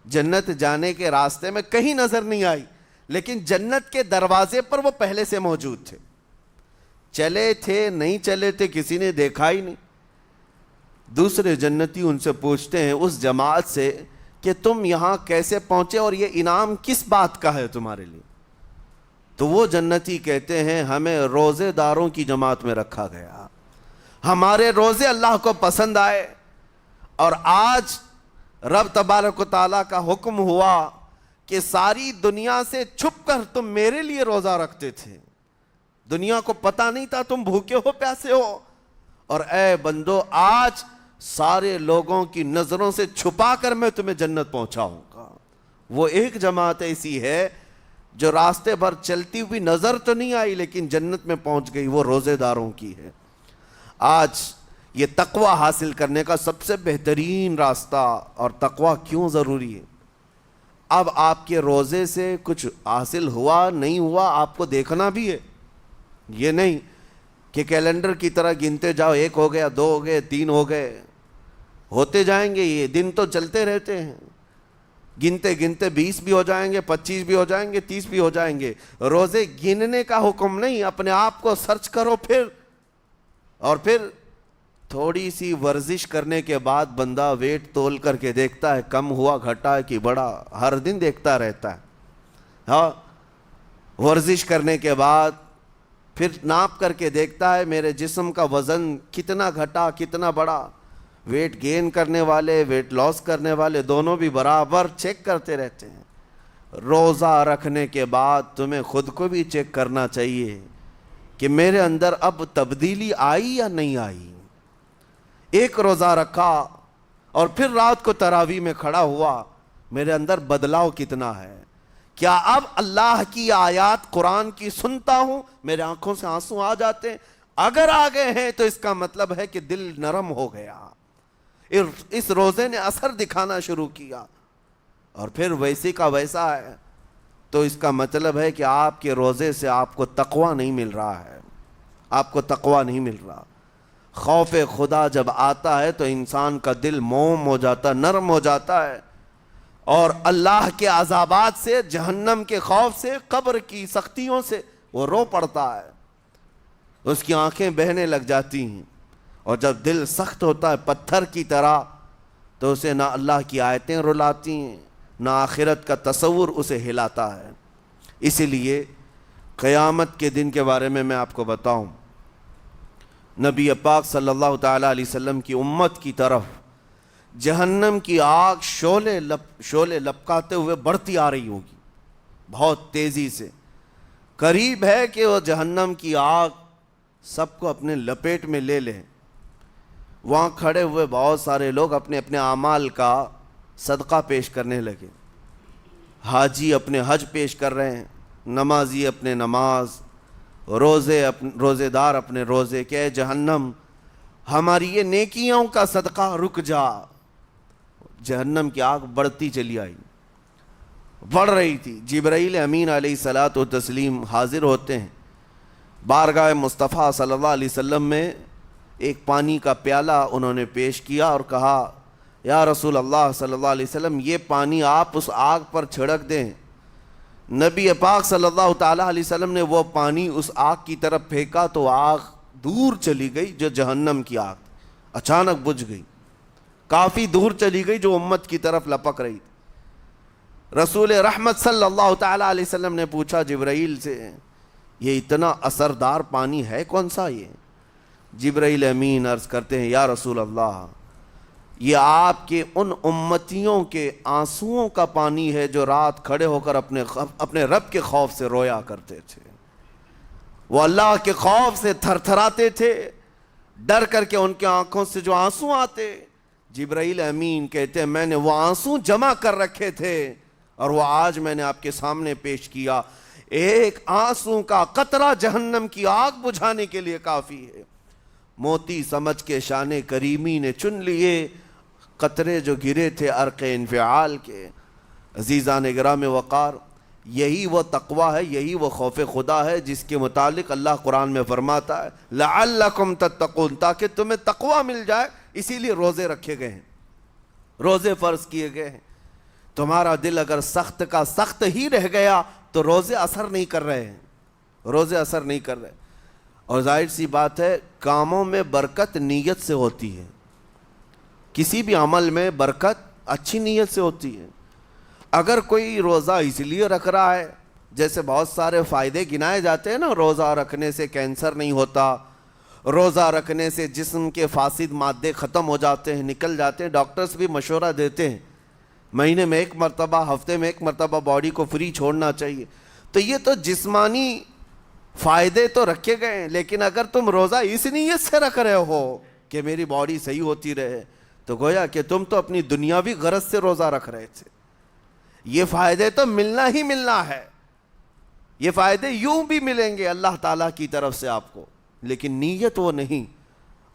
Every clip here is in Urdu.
جنت جانے کے راستے میں کہیں نظر نہیں آئی، لیکن جنت کے دروازے پر وہ پہلے سے موجود تھے. چلے تھے نہیں چلے تھے کسی نے دیکھا ہی نہیں. دوسرے جنتی ان سے پوچھتے ہیں اس جماعت سے کہ تم یہاں کیسے پہنچے اور یہ انعام کس بات کا ہے تمہارے لیے؟ تو وہ جنتی کہتے ہیں ہمیں روزے داروں کی جماعت میں رکھا گیا، ہمارے روزے اللہ کو پسند آئے، اور آج رب تبارک و تعالیٰ کا حکم ہوا کہ ساری دنیا سے چھپ کر تم میرے لیے روزہ رکھتے تھے، دنیا کو پتہ نہیں تھا تم بھوکے ہو پیاسے ہو، اور اے بندو آج سارے لوگوں کی نظروں سے چھپا کر میں تمہیں جنت پہنچاؤں گا. وہ ایک جماعت ایسی ہے جو راستے بھر چلتی ہوئی نظر تو نہیں آئی لیکن جنت میں پہنچ گئی، وہ روزے داروں کی ہے. آج یہ تقوی حاصل کرنے کا سب سے بہترین راستہ، اور تقوی کیوں ضروری ہے؟ اب آپ کے روزے سے کچھ حاصل ہوا نہیں ہوا آپ کو دیکھنا بھی ہے، یہ نہیں کہ کیلنڈر کی طرح گنتے جاؤ، 1 ہو گیا، 2 ہو گئے، 3 ہو گئے، ہوتے جائیں گے. یہ دن تو چلتے رہتے ہیں، گنتے گنتے 20 بھی ہو جائیں گے، 25 بھی ہو جائیں گے، 30 بھی ہو جائیں گے. روزے گننے کا حکم نہیں، اپنے آپ کو سرچ کرو پھر تھوڑی سی ورزش کرنے کے بعد بندہ ویٹ تول کر کے دیکھتا ہے کم ہوا گھٹا ہے کہ بڑا، ہر دن دیکھتا رہتا ہے. ہاں، ورزش کرنے کے بعد پھر ناپ کر کے دیکھتا ہے میرے جسم کا وزن کتنا گھٹا کتنا بڑا. ویٹ گین کرنے والے ویٹ لاس کرنے والے دونوں بھی برابر چیک کرتے رہتے ہیں. روزہ رکھنے کے بعد تمہیں خود کو بھی چیک کرنا چاہیے کہ میرے اندر اب تبدیلی آئی یا نہیں آئی. ایک روزہ رکھا اور پھر رات کو تراویح میں کھڑا ہوا، میرے اندر بدلاؤ کتنا ہے؟ کیا اب اللہ کی آیات قرآن کی سنتا ہوں میرے آنکھوں سے آنسو آ جاتے ہیں؟ اگر آ گئے ہیں تو اس کا مطلب ہے کہ دل نرم ہو گیا، اس روزے نے اثر دکھانا شروع کیا، اور پھر ویسے کا ویسا ہے، تو اس کا مطلب ہے کہ آپ کے روزے سے آپ کو تقوی نہیں مل رہا ہے، آپ کو تقوی نہیں مل رہا. خوف خدا جب آتا ہے تو انسان کا دل موم ہو جاتا، نرم ہو جاتا ہے، اور اللہ کے عذابات سے، جہنم کے خوف سے، قبر کی سختیوں سے وہ رو پڑتا ہے، اس کی آنکھیں بہنے لگ جاتی ہیں. اور جب دل سخت ہوتا ہے پتھر کی طرح تو اسے نہ اللہ کی آیتیں رلاتی ہیں نہ آخرت کا تصور اسے ہلاتا ہے. اسی لیے قیامت کے دن کے بارے میں آپ کو بتاؤں، نبی پاک صلی اللہ تعالیٰ علیہ وسلم کی امت کی طرف جہنم کی آگ شعلے لپکاتے ہوئے بڑھتی آ رہی ہوگی بہت تیزی سے. قریب ہے کہ وہ جہنم کی آگ سب کو اپنے لپیٹ میں لے لیں. وہاں کھڑے ہوئے بہت سارے لوگ اپنے اپنے اعمال کا صدقہ پیش کرنے لگے. حاجی اپنے حج پیش کر رہے ہیں، نمازی اپنے نماز، روزے دار اپنے روزے. کہ اے جہنم ہماری یہ نیکیوں کا صدقہ رک جا. جہنم کی آگ بڑھتی چلی آئی، بڑھ رہی تھی. جبرائیل امین علیہ الصلاۃ والتسلیم حاضر ہوتے ہیں بارگاہ مصطفیٰ صلی اللہ علیہ وسلم میں. ایک پانی کا پیالہ انہوں نے پیش کیا اور کہا یا رسول اللہ صلی اللہ علیہ وسلم یہ پانی آپ اس آگ پر چھڑک دیں. نبی پاک صلی اللہ تعالیٰ علیہ وسلم نے وہ پانی اس آگ کی طرف پھینکا تو آگ دور چلی گئی، جو جہنم کی آگ اچانک بجھ گئی، کافی دور چلی گئی جو امت کی طرف لپک رہی تھی. رسول رحمت صلی اللہ تعالیٰ علیہ وسلم نے پوچھا جبرائیل سے یہ اتنا اثردار پانی ہے کون سا؟ یہ جبرائیل امین عرض کرتے ہیں یا رسول اللہ یہ آپ کے ان امتیوں کے آنسوؤں کا پانی ہے جو رات کھڑے ہو کر اپنے رب کے خوف سے رویا کرتے تھے. وہ اللہ کے خوف سے تھر تھراتے تھے، ڈر کر کے ان کے آنکھوں سے جو آنسو آتے. جبرائیل امین کہتے ہیں میں نے وہ آنسو جمع کر رکھے تھے اور وہ آج میں نے آپ کے سامنے پیش کیا. ایک آنسو کا قطرہ جہنم کی آگ بجھانے کے لیے کافی ہے. موتی سمجھ کے شان کریمی نے چن لیے قطرے جو گرے تھے عرق انفعال کے. عزیزان گرام وقار، یہی وہ تقوی ہے، یہی وہ خوف خدا ہے جس کے متعلق اللہ قرآن میں فرماتا ہے لعلکم تتقون، تاکہ تمہیں تقوی مل جائے. اسی لیے روزے رکھے گئے ہیں، روزے فرض کیے گئے ہیں تمہارا دل اگر سخت کا سخت ہی رہ گیا تو روزے اثر نہیں کر رہے ہیں، روزے اثر نہیں کر رہے۔ اور ظاہر سی بات ہے کاموں میں برکت نیت سے ہوتی ہے، کسی بھی عمل میں برکت اچھی نیت سے ہوتی ہے۔ اگر کوئی روزہ اس لیے رکھ رہا ہے، جیسے بہت سارے فائدے گنائے جاتے ہیں نا، روزہ رکھنے سے کینسر نہیں ہوتا، روزہ رکھنے سے جسم کے فاسد مادے ختم ہو جاتے ہیں، نکل جاتے ہیں، ڈاکٹرز بھی مشورہ دیتے ہیں مہینے میں ایک مرتبہ، ہفتے میں ایک مرتبہ باڈی کو فری چھوڑنا چاہیے۔ تو یہ تو جسمانی فائدے تو رکھے گئے ہیں، لیکن اگر تم روزہ اس نیت سے رکھ رہے ہو کہ میری باڈی صحیح ہوتی رہے، تو گویا کہ تم تو اپنی دنیاوی غرض سے روزہ رکھ رہے تھے۔ یہ فائدے تو ملنا ہی ملنا ہے، یہ فائدے یوں بھی ملیں گے اللہ تعالیٰ کی طرف سے آپ کو، لیکن نیت وہ نہیں۔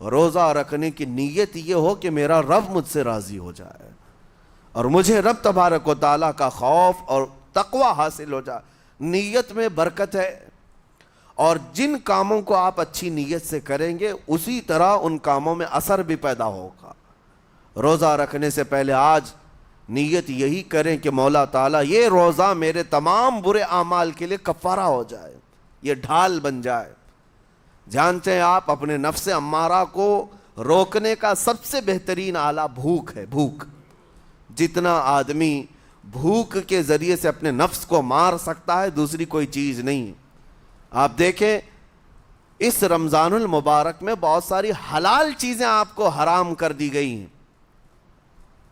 روزہ رکھنے کی نیت یہ ہو کہ میرا رب مجھ سے راضی ہو جائے اور مجھے رب تبارک و تعالیٰ کا خوف اور تقوی حاصل ہو جائے۔ نیت میں برکت ہے، اور جن کاموں کو آپ اچھی نیت سے کریں گے اسی طرح ان کاموں میں اثر بھی پیدا ہوگا۔ روزہ رکھنے سے پہلے آج نیت یہی کریں کہ مولا تعالیٰ یہ روزہ میرے تمام برے اعمال کے لیے کفارہ ہو جائے، یہ ڈھال بن جائے۔ جانتے ہیں آپ اپنے نفس امارہ کو روکنے کا سب سے بہترین آلہ بھوک ہے، بھوک۔ جتنا آدمی بھوک کے ذریعے سے اپنے نفس کو مار سکتا ہے دوسری کوئی چیز نہیں۔ آپ دیکھیں اس رمضان المبارک میں بہت ساری حلال چیزیں آپ کو حرام کر دی گئی ہیں،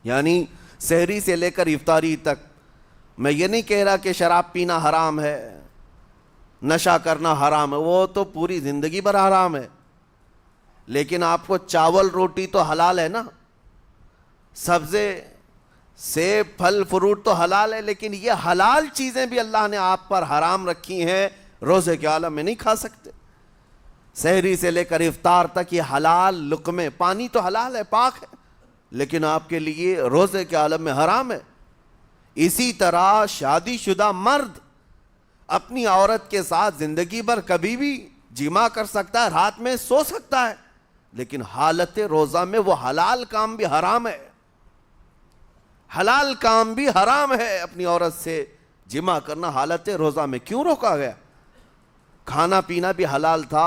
یعنی سحری سے لے کر افطاری تک۔ میں یہ نہیں کہہ رہا کہ شراب پینا حرام ہے، نشہ کرنا حرام ہے، وہ تو پوری زندگی بھر حرام ہے، لیکن آپ کو چاول روٹی تو حلال ہے نا، سبزے سیب پھل فروٹ تو حلال ہے، لیکن یہ حلال چیزیں بھی اللہ نے آپ پر حرام رکھی ہیں، روزے کے عالم میں نہیں کھا سکتے۔ سحری سے لے کر افطار تک یہ حلال لقمے، پانی تو حلال ہے، پاک ہے، لیکن آپ کے لیے روزے کے عالم میں حرام ہے۔ اسی طرح شادی شدہ مرد اپنی عورت کے ساتھ زندگی بھر کبھی بھی جمع کر سکتا ہے، رات میں سو سکتا ہے، لیکن حالت روزہ میں وہ حلال کام بھی حرام ہے، حلال کام بھی حرام ہے۔ اپنی عورت سے جمع کرنا حالت روزہ میں کیوں روکا گیا؟ کھانا پینا بھی حلال تھا،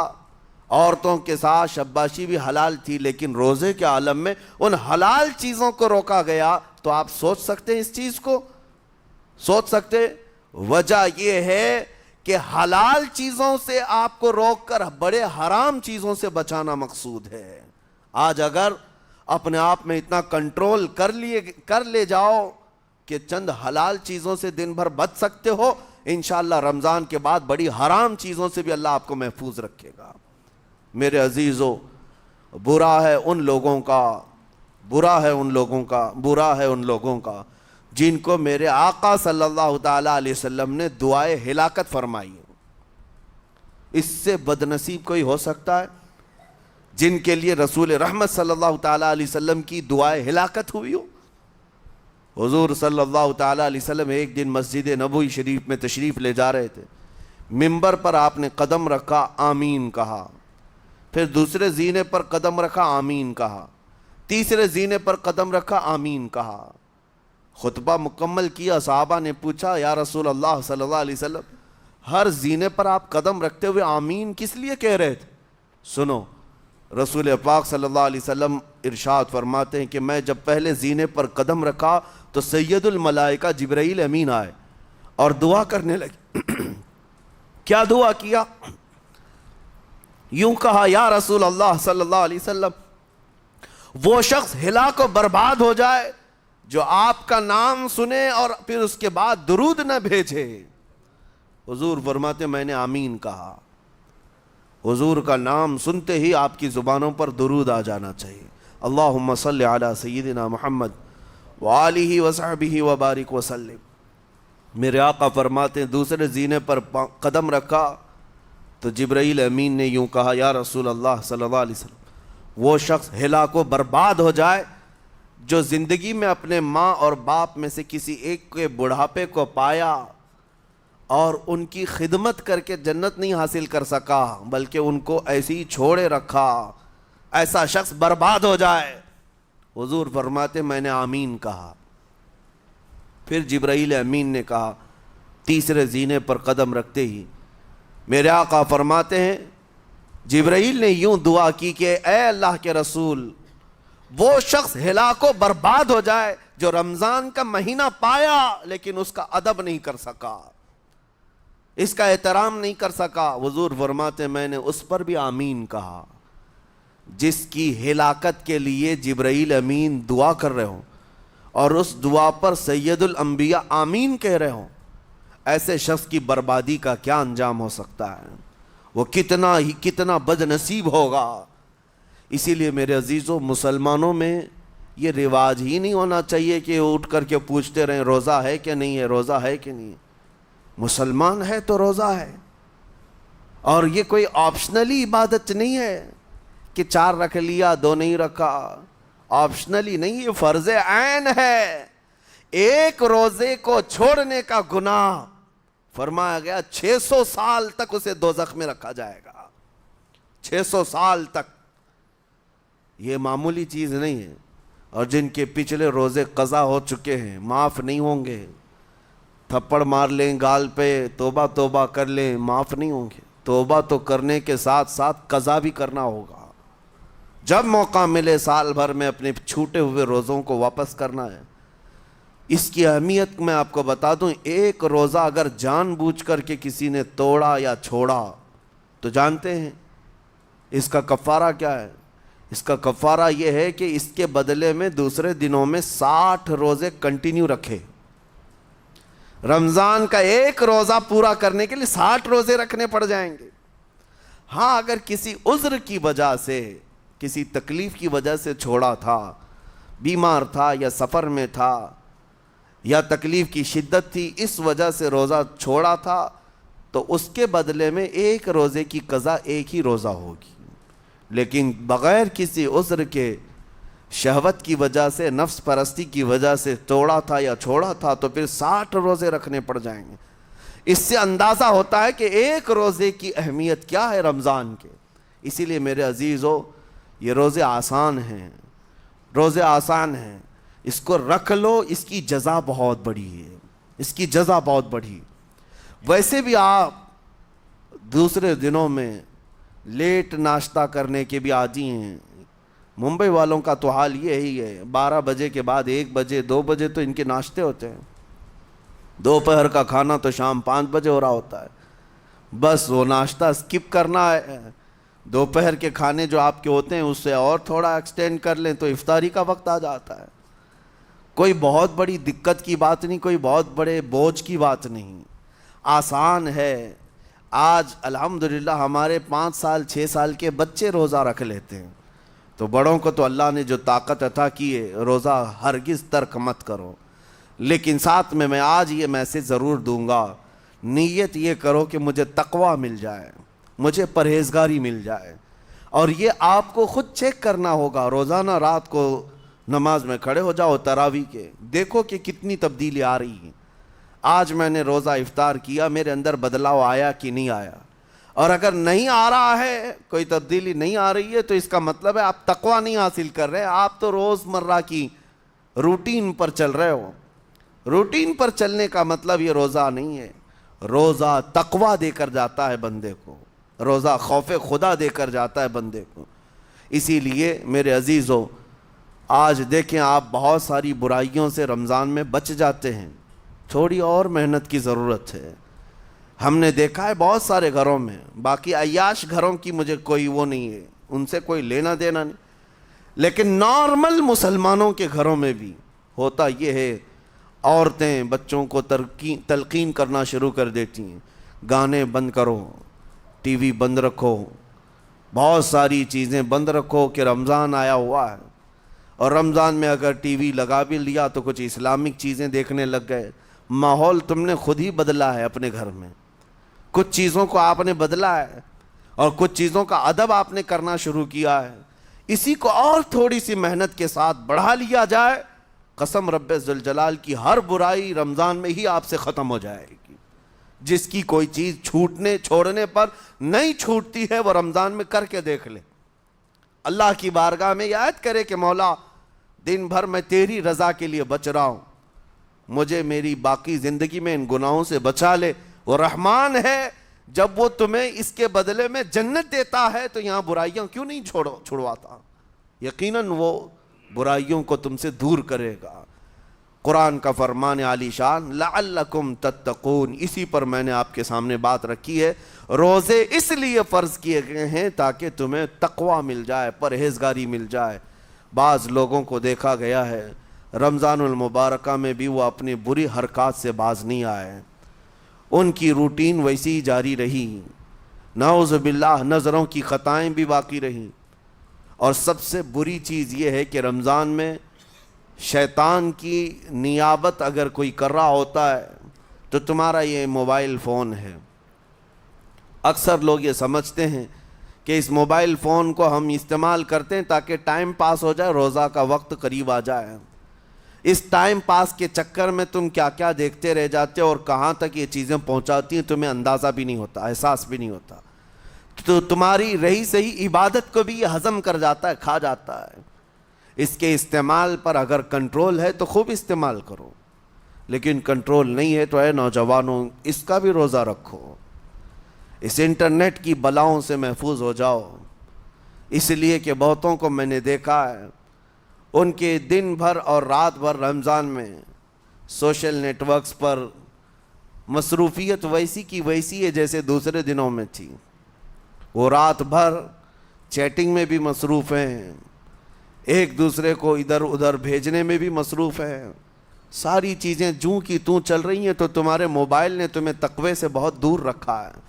عورتوں کے ساتھ شباشی بھی حلال تھی، لیکن روزے کے عالم میں ان حلال چیزوں کو روکا گیا۔ تو آپ سوچ سکتے ہیں اس چیز کو، سوچ سکتے؟ وجہ یہ ہے کہ حلال چیزوں سے آپ کو روک کر بڑے حرام چیزوں سے بچانا مقصود ہے۔ آج اگر اپنے آپ میں اتنا کنٹرول کر لے جاؤ کہ چند حلال چیزوں سے دن بھر بچ سکتے ہو، انشاءاللہ رمضان کے بعد بڑی حرام چیزوں سے بھی اللہ آپ کو محفوظ رکھے گا۔ میرے عزیزو، برا ہے ان لوگوں کا جن کو میرے آقا صلی اللہ تعالیٰ علیہ وسلم نے دعائے ہلاکت فرمائی۔ اس سے بدنصیب کوئی ہو سکتا ہے؟ جن کے لیے رسول رحمت صلی اللہ تعالیٰ علیہ وسلم کی دعائے ہلاکت ہوئی ہو۔ حضور صلی اللہ تعالیٰ علیہ وسلم ایک دن مسجد نبوی شریف میں تشریف لے جا رہے تھے، منبر پر آپ نے قدم رکھا، آمین کہا، پھر دوسرے زینے پر قدم رکھا، آمین کہا، تیسرے زینے پر قدم رکھا، آمین کہا۔ خطبہ مکمل کیا، صحابہ نے پوچھا یا رسول اللہ صلی اللہ علیہ وسلم ہر زینے پر آپ قدم رکھتے ہوئے آمین کس لیے کہہ رہے تھے؟ سنو، رسول پاک صلی اللہ علیہ وسلم ارشاد فرماتے ہیں کہ میں جب پہلے زینے پر قدم رکھا تو سید الملائکہ جبرائیل امین آئے اور دعا کرنے لگے۔ کیا دعا کیا؟ یوں کہا، یا رسول اللہ صلی اللہ علیہ وسلم وہ شخص ہلاک و برباد ہو جائے جو آپ کا نام سنے اور پھر اس کے بعد درود نہ بھیجے۔ حضور فرماتے میں نے آمین کہا۔ حضور کا نام سنتے ہی آپ کی زبانوں پر درود آ جانا چاہیے۔ اللہم صلی علی سیدنا محمد وآلہ وصحبہ وبارک وسلم۔ میرے آقا فرماتے ہیں دوسرے زینے پر قدم رکھا تو جبرائیل امین نے یوں کہا، یا رسول اللہ صلی اللہ علیہ وسلم وہ شخص ہلاک و برباد ہو جائے جو زندگی میں اپنے ماں اور باپ میں سے کسی ایک کے بڑھاپے کو پایا اور ان کی خدمت کر کے جنت نہیں حاصل کر سکا بلکہ ان کو ایسے ہی چھوڑے رکھا، ایسا شخص برباد ہو جائے۔ حضور فرماتے میں نے آمین کہا۔ پھر جبرائیل امین نے کہا تیسرے زینے پر قدم رکھتے ہی میرے آقا فرماتے ہیں جبرائیل نے یوں دعا کی کہ اے اللہ کے رسول، وہ شخص ہلاک و برباد ہو جائے جو رمضان کا مہینہ پایا لیکن اس کا ادب نہیں کر سکا، اس کا احترام نہیں کر سکا۔ حضور فرماتے میں نے اس پر بھی آمین کہا۔ جس کی ہلاکت کے لیے جبرائیل امین دعا کر رہے ہوں اور اس دعا پر سید الانبیاء آمین کہہ رہے ہوں، ایسے شخص کی بربادی کا کیا انجام ہو سکتا ہے؟ وہ کتنا بد نصیب ہوگا۔ اسی لیے میرے عزیزوں، مسلمانوں میں یہ رواج ہی نہیں ہونا چاہیے کہ اٹھ کر کے پوچھتے رہیں روزہ ہے کہ نہیں ہے، روزہ ہے کہ نہیں ہے۔ مسلمان ہے تو روزہ ہے، اور یہ کوئی آپشنلی عبادت نہیں ہے کہ 4 رکھ لیا 2 نہیں رکھا، آپشنلی نہیں، یہ فرض عین ہے۔ ایک روزے کو چھوڑنے کا گناہ فرمایا گیا 600 سال تک اسے دوزخ میں رکھا جائے گا، 600 سال تک۔ یہ معمولی چیز نہیں ہے، اور جن کے پچھلے روزے قضا ہو چکے ہیں معاف نہیں ہوں گے۔ تھپڑ مار لیں گال پہ، توبہ توبہ کر لیں، معاف نہیں ہوں گے۔ توبہ تو کرنے کے ساتھ ساتھ قضا بھی کرنا ہوگا۔ جب موقع ملے سال بھر میں اپنے چھوٹے ہوئے روزوں کو واپس کرنا ہے۔ اس کی اہمیت میں آپ کو بتا دوں، ایک روزہ اگر جان بوجھ کر کے کسی نے توڑا یا چھوڑا تو جانتے ہیں اس کا کفارہ کیا ہے؟ اس کا کفارہ یہ ہے کہ اس کے بدلے میں دوسرے دنوں میں 60 روزے کنٹینیو رکھے۔ رمضان کا ایک روزہ پورا کرنے کے لیے 60 روزے رکھنے پڑ جائیں گے۔ ہاں، اگر کسی عذر کی وجہ سے، کسی تکلیف کی وجہ سے چھوڑا تھا، بیمار تھا یا سفر میں تھا یا تکلیف کی شدت تھی، اس وجہ سے روزہ چھوڑا تھا، تو اس کے بدلے میں ایک روزے کی قضا ایک ہی روزہ ہوگی۔ لیکن بغیر کسی عذر کے، شہوت کی وجہ سے، نفس پرستی کی وجہ سے توڑا تھا یا چھوڑا تھا تو پھر 60 روزے رکھنے پڑ جائیں گے۔ اس سے اندازہ ہوتا ہے کہ ایک روزے کی اہمیت کیا ہے رمضان کے۔ اسی لیے میرے عزیزو، یہ روزے آسان ہیں، روزے آسان ہیں، اس کو رکھ لو، اس کی جزا بہت بڑی ہے، اس کی جزا بہت بڑی۔ ویسے بھی آپ دوسرے دنوں میں لیٹ ناشتہ کرنے کے بھی عادی ہیں۔ ممبئی والوں کا تو حال یہی ہے، 12 بجے کے بعد 1 بجے 2 بجے تو ان کے ناشتے ہوتے ہیں، دوپہر کا کھانا تو شام 5 بجے ہو رہا ہوتا ہے۔ بس وہ ناشتہ سکپ کرنا ہے، دوپہر کے کھانے جو آپ کے ہوتے ہیں اس سے اور تھوڑا ایکسٹینڈ کر لیں تو افطاری کا وقت آ جاتا ہے۔ کوئی بہت بڑی دقت کی بات نہیں، کوئی بہت بڑے بوجھ کی بات نہیں، آسان ہے۔ آج الحمدللہ ہمارے 5 سال 6 سال کے بچے روزہ رکھ لیتے ہیں، تو بڑوں کو تو اللہ نے جو طاقت عطا کی ہے، روزہ ہرگز ترک مت کرو۔ لیکن ساتھ میں آج یہ میسج ضرور دوں گا، نیت یہ کرو کہ مجھے تقویٰ مل جائے، مجھے پرہیزگاری مل جائے، اور یہ آپ کو خود چیک کرنا ہوگا۔ روزانہ رات کو نماز میں کھڑے ہو جاؤ تراویح کے، دیکھو کہ کتنی تبدیلی آ رہی ہے۔ آج میں نے روزہ افطار کیا، میرے اندر بدلاؤ آیا کہ نہیں آیا؟ اور اگر نہیں آ رہا ہے، کوئی تبدیلی نہیں آ رہی ہے، تو اس کا مطلب ہے آپ تقویٰ نہیں حاصل کر رہے، آپ تو روز مرہ کی روٹین پر چل رہے ہو۔ روٹین پر چلنے کا مطلب یہ روزہ نہیں ہے۔ روزہ تقویٰ دے کر جاتا ہے بندے کو، روزہ خوف خدا دے کر جاتا ہے بندے کو۔ اسی لیے میرے عزیزو، آج دیکھیں آپ بہت ساری برائیوں سے رمضان میں بچ جاتے ہیں، تھوڑی اور محنت کی ضرورت ہے۔ ہم نے دیکھا ہے بہت سارے گھروں میں، باقی عیاش گھروں کی مجھے کوئی وہ نہیں ہے، ان سے کوئی لینا دینا نہیں، لیکن نارمل مسلمانوں کے گھروں میں بھی ہوتا یہ ہے، عورتیں بچوں کو تلقین کرنا شروع کر دیتی ہیں، گانے بند کرو، ٹی وی بند رکھو، بہت ساری چیزیں بند رکھو کہ رمضان آیا ہوا ہے۔ اور رمضان میں اگر ٹی وی لگا بھی لیا تو کچھ اسلامک چیزیں دیکھنے لگ گئے۔ ماحول تم نے خود ہی بدلا ہے اپنے گھر میں، کچھ چیزوں کو آپ نے بدلا ہے، اور کچھ چیزوں کا ادب آپ نے کرنا شروع کیا ہے۔ اسی کو اور تھوڑی سی محنت کے ساتھ بڑھا لیا جائے، قسم رب ذوالجلال کی، ہر برائی رمضان میں ہی آپ سے ختم ہو جائے گی۔ جس کی کوئی چیز چھوڑنے پر نہیں چھوٹتی ہے، وہ رمضان میں کر کے دیکھ لے، اللہ کی بارگاہ میں یاد کرے کہ مولا دن بھر میں تیری رضا کے لیے بچ رہا ہوں، مجھے میری باقی زندگی میں ان گناہوں سے بچا لے۔ وہ رحمان ہے، جب وہ تمہیں اس کے بدلے میں جنت دیتا ہے تو یہاں برائیاں کیوں نہیں چھڑواتا؟ یقیناً وہ برائیوں کو تم سے دور کرے گا۔ قرآن کا فرمان عالی شان لعلکم تتقون، اسی پر میں نے آپ کے سامنے بات رکھی ہے۔ روزے اس لیے فرض کیے گئے ہیں تاکہ تمہیں تقوی مل جائے، پرہیزگاری مل جائے۔ بعض لوگوں کو دیکھا گیا ہے رمضان المبارکہ میں بھی وہ اپنی بری حرکات سے باز نہیں آئے، ان کی روٹین ویسی ہی جاری رہی، نعوذ باللہ نظروں کی خطائیں بھی باقی رہیں۔ اور سب سے بری چیز یہ ہے کہ رمضان میں شیطان کی نیابت اگر کوئی کر رہا ہوتا ہے تو تمہارا یہ موبائل فون ہے۔ اکثر لوگ یہ سمجھتے ہیں کہ اس موبائل فون کو ہم استعمال کرتے ہیں تاکہ ٹائم پاس ہو جائے، روزہ کا وقت قریب آ جائے۔ اس ٹائم پاس کے چکر میں تم کیا کیا دیکھتے رہ جاتے ہو اور کہاں تک یہ چیزیں پہنچاتی ہیں تمہیں اندازہ بھی نہیں ہوتا، احساس بھی نہیں ہوتا، تو تمہاری رہی صحیح عبادت کو بھی یہ ہضم کر جاتا ہے، کھا جاتا ہے۔ اس کے استعمال پر اگر کنٹرول ہے تو خوب استعمال کرو، لیکن کنٹرول نہیں ہے تو اے نوجوانوں اس کا بھی روزہ رکھو، اس انٹرنیٹ کی بلاؤں سے محفوظ ہو جاؤ۔ اس لیے کہ بہتوں کو میں نے دیکھا ہے ان کے دن بھر اور رات بھر رمضان میں سوشل نیٹ ورکس پر مصروفیت ویسی کی ویسی ہے جیسے دوسرے دنوں میں تھی۔ وہ رات بھر چیٹنگ میں بھی مصروف ہیں، ایک دوسرے کو ادھر ادھر بھیجنے میں بھی مصروف ہیں، ساری چیزیں جوں کی توں چل رہی ہیں۔ تو تمہارے موبائل نے تمہیں تقوی سے بہت دور رکھا ہے،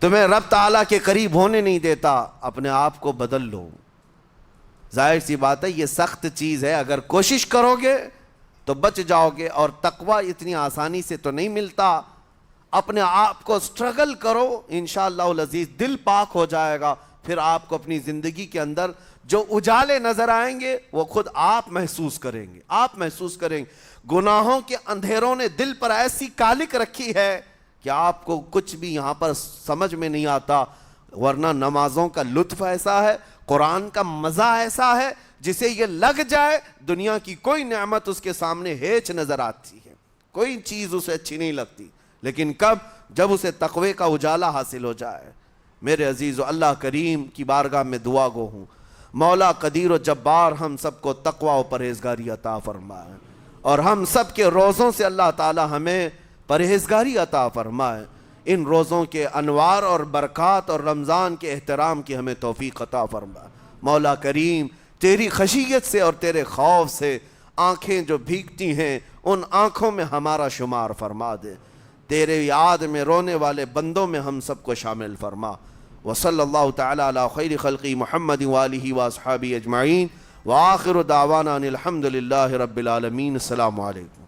تمہیں رب تعالیٰ کے قریب ہونے نہیں دیتا۔ اپنے آپ کو بدل لو۔ ظاہر سی بات ہے یہ سخت چیز ہے، اگر کوشش کرو گے تو بچ جاؤ گے، اور تقوی اتنی آسانی سے تو نہیں ملتا۔ اپنے آپ کو سٹرگل کرو، انشاءاللہ العزیز دل پاک ہو جائے گا، پھر آپ کو اپنی زندگی کے اندر جو اجالے نظر آئیں گے وہ خود آپ محسوس کریں گے، آپ محسوس کریں گے۔ گناہوں کے اندھیروں نے دل پر ایسی کالک رکھی ہے کہ آپ کو کچھ بھی یہاں پر سمجھ میں نہیں آتا، ورنہ نمازوں کا لطف ایسا ہے، قرآن کا مزہ ایسا ہے، جسے یہ لگ جائے دنیا کی کوئی نعمت اس کے سامنے ہیچ نظر آتی ہے، کوئی چیز اسے اچھی نہیں لگتی، لیکن کب؟ جب اسے تقوی کا اجالا حاصل ہو جائے۔ میرے عزیزو، اللہ کریم کی بارگاہ میں دعا گو ہوں، مولا قدیر و جبار ہم سب کو تقوی و پرہیزگاری عطا فرمائے، اور ہم سب کے روزوں سے اللہ تعالی ہمیں پرہیزگاری عطا فرمائے۔ ان روزوں کے انوار اور برکات اور رمضان کے احترام کی ہمیں توفیق عطا فرمائے۔ مولا کریم تیری خشیت سے اور تیرے خوف سے آنکھیں جو بھیگتی ہیں ان آنکھوں میں ہمارا شمار فرما دے، تیرے یاد میں رونے والے بندوں میں ہم سب کو شامل فرما۔ وصلی اللہ تعالی علی خیر خلقی محمد وآلہ واصحابہ اجمعین، وآخر دعوانا ان الحمد للہ رب العالمین۔ السلام علیکم۔